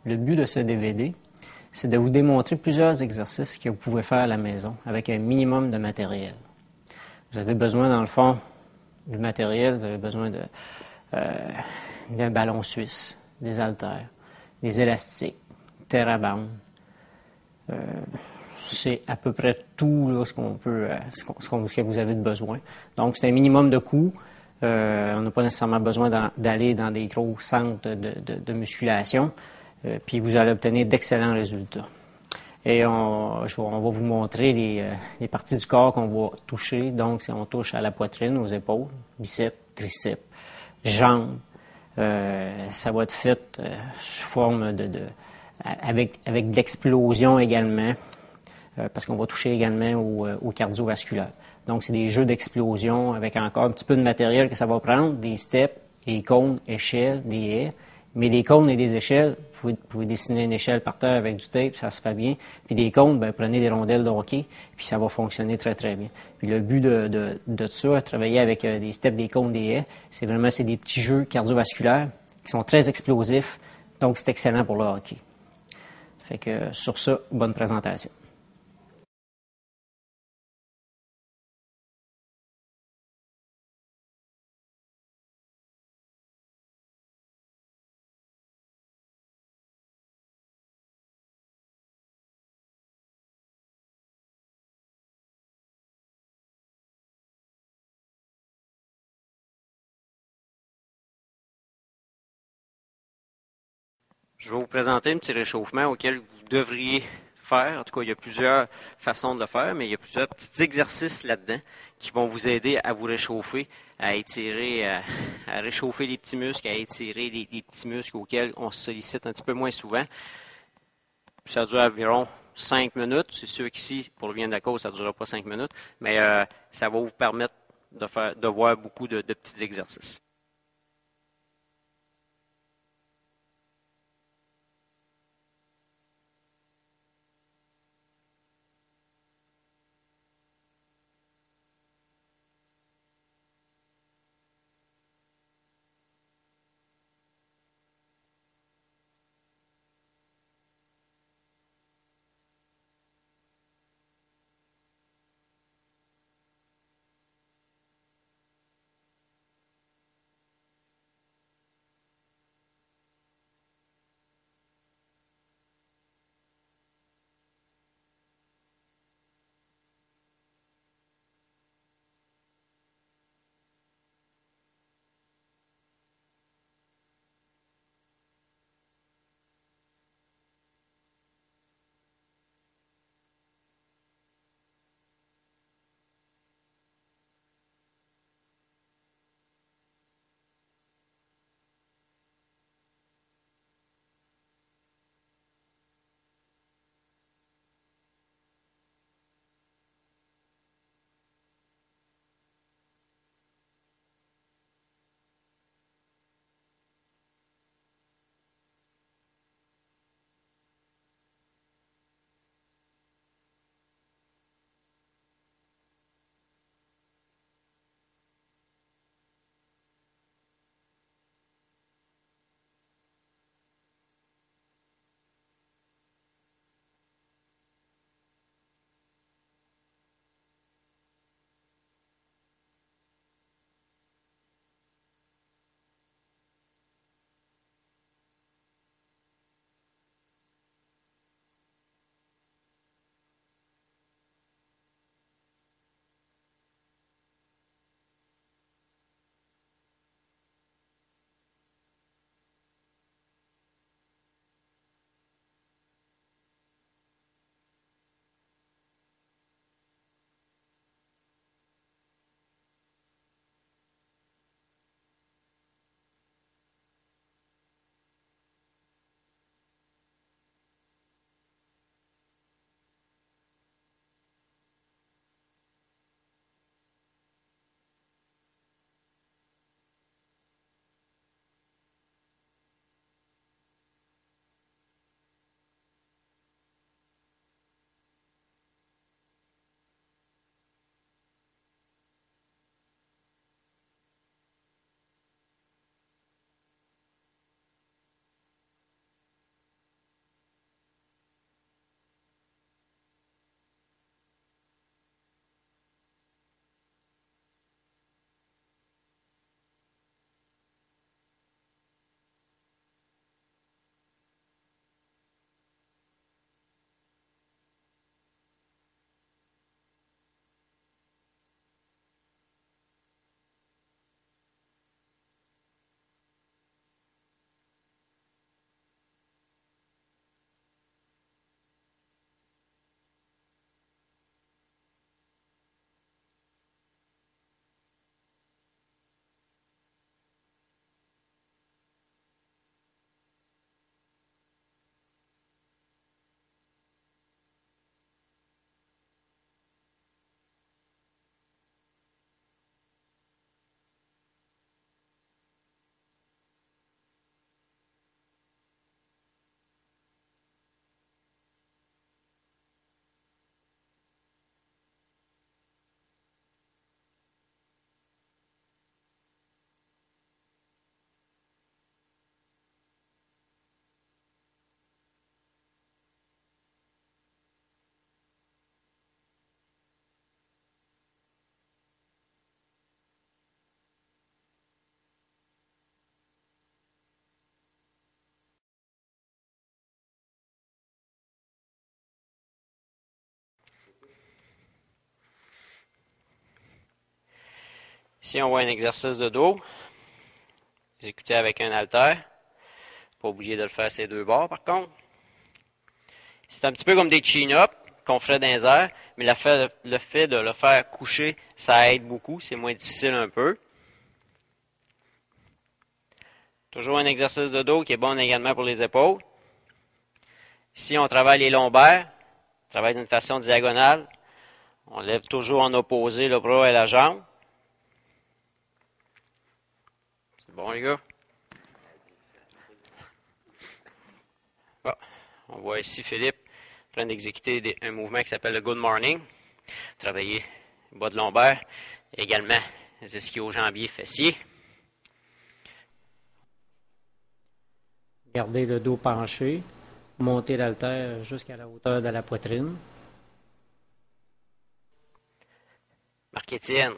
Le but de ce DVD, c'est de vous démontrer plusieurs exercices que vous pouvez faire à la maison avec un minimum de matériel. Vous avez besoin, dans le fond, du matériel, vous avez besoin d'un ballon suisse, des haltères, des élastiques, TheraBand. C'est à peu près tout là, ce que vous avez de besoin. Donc, c'est un minimum de coûts. On n'a pas nécessairement besoin d'aller dans des gros centres de musculation. Puis vous allez obtenir d'excellents résultats. Et on va vous montrer les parties du corps qu'on va toucher. Donc, si on touche à la poitrine, aux épaules, biceps, triceps, jambes, ça va être fait sous forme avec de l'explosion également, parce qu'on va toucher également au cardiovasculaire. Donc, c'est des jeux d'explosion avec encore un petit peu de matériel que ça va prendre, des steps, des cônes, échelles, des haies. Mais des cônes et des échelles, vous pouvez dessiner une échelle par terre avec du tape, ça se fait bien. Puis des cônes, prenez des rondelles de hockey, puis ça va fonctionner très, très bien. Puis le but de ça, travailler avec des steps, des cônes, des haies, c'est des petits jeux cardiovasculaires qui sont très explosifs, donc c'est excellent pour le hockey. Fait que sur ça, bonne présentation. Je vais vous présenter un petit réchauffement auquel vous devriez faire. En tout cas, il y a plusieurs façons de le faire, mais il y a plusieurs petits exercices là-dedans qui vont vous aider à vous réchauffer, à étirer, à réchauffer les petits muscles, à étirer les petits muscles auxquels on se sollicite un petit peu moins souvent. Ça dure environ 5 minutes. C'est sûr qu'ici, pour le bien de la cause, ça ne durera pas 5 minutes, mais ça va vous permettre de voir beaucoup de petits exercices. Ici, on voit un exercice de dos, exécuté avec un haltère. Pas oublier de le faire ces deux bords, par contre. C'est un petit peu comme des chin-ups qu'on ferait dans les airs, mais le fait de le faire coucher, ça aide beaucoup, c'est moins difficile un peu. Toujours un exercice de dos qui est bon également pour les épaules. Ici, on travaille les lombaires, on travaille d'une façon diagonale. On lève toujours en opposé le bras et la jambe. C'est bon, les gars? Bon. On voit ici Philippe en train d'exécuter un mouvement qui s'appelle le Good Morning. Travailler le bas de lombaire. Également les ischio-jambiers fessiers. Gardez le dos penché. Monter l'haltère jusqu'à la hauteur de la poitrine. Marc-Étienne,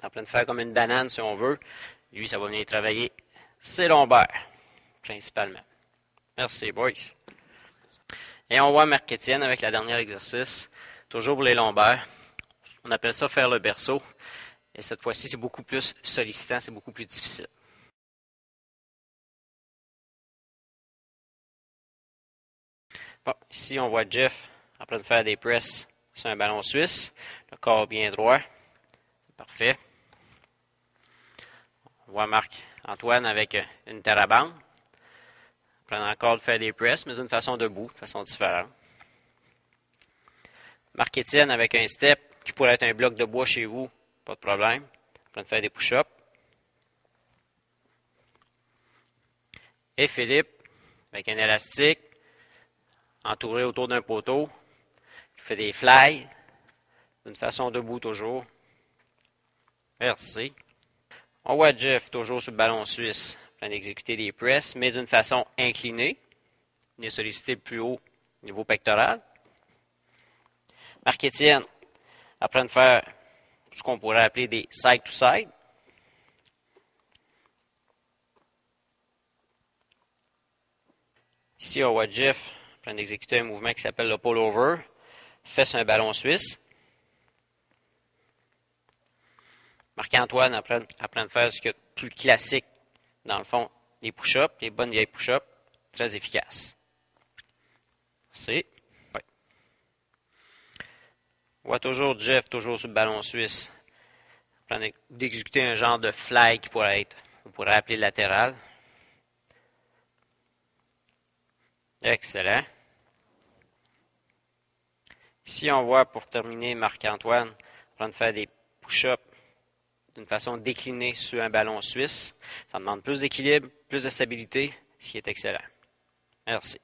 en train de faire comme une banane si on veut. Lui, ça va venir travailler ses lombaires, principalement. Merci, boys. Et on voit Marc-Étienne avec la dernière exercice, toujours pour les lombaires. On appelle ça faire le berceau. Et cette fois-ci, c'est beaucoup plus sollicitant, c'est beaucoup plus difficile. Bon, ici, on voit Jeff en train de faire des presses sur un ballon suisse. Le corps bien droit. C'est parfait. On voit Marc-Antoine avec une terrabande. En train encore de faire des presses, mais d'une façon debout, de façon différente. Marc-Étienne avec un step qui pourrait être un bloc de bois chez vous, pas de problème. En train de faire des push-ups. Et Philippe avec un élastique entouré autour d'un poteau qui fait des fly d'une façon debout toujours. Merci. On voit Jeff toujours sur le ballon suisse en train d'exécuter des presses, mais d'une façon inclinée. Il est sollicité plus haut au niveau pectoral. Marc-Étienne en train de faire ce qu'on pourrait appeler des side-to-side. Ici, on voit Jeff en train d'exécuter un mouvement qui s'appelle le pull-over. Fait un ballon suisse. Marc-Antoine en train de faire ce qui est plus classique, dans le fond, les push-ups, les bonnes vieilles push-ups, très efficaces. Merci. Ouais. On voit toujours Jeff, toujours sur le ballon suisse, en train d'exécuter un genre de fly qui pourrait être, on pourrait appeler latéral. Excellent. Ici, on voit, pour terminer, Marc-Antoine en train de faire des push-ups d'une façon déclinée sur un ballon suisse. Ça demande plus d'équilibre, plus de stabilité, ce qui est excellent. Merci.